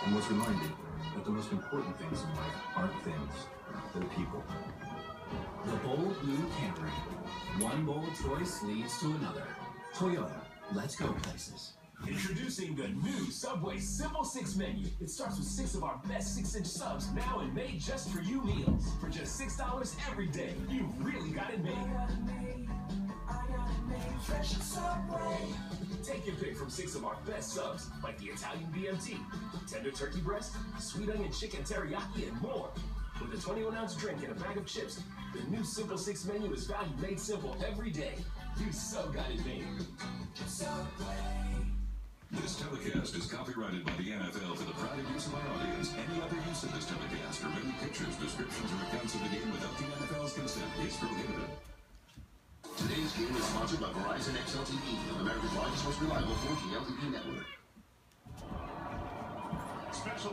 and was reminded that the most important things in life aren't things, they're people. The bold new Camry. One bold choice leads to another. Toyota, let's go places. Introducing the new Subway Simple 6 menu. It starts with 6 of our best 6-inch subs, now and made just for you meals. For just $6 every day, you've really got it made. Fresh Subway. Take your pick from 6 of our best subs, like the Italian BMT, tender turkey breast, sweet onion chicken teriyaki, and more. With a 21-ounce drink and a bag of chips, the new Simple 6 menu is value made simple every day. You so got it made. Subway. This telecast is copyrighted by the NFL for the private use of our audience. Any other use of this telecast or any pictures, descriptions, or accounts of the game without the NFL's consent is prohibited. Today's game is sponsored by Verizon XLTV, America's largest, most reliable 4G LTE network. Special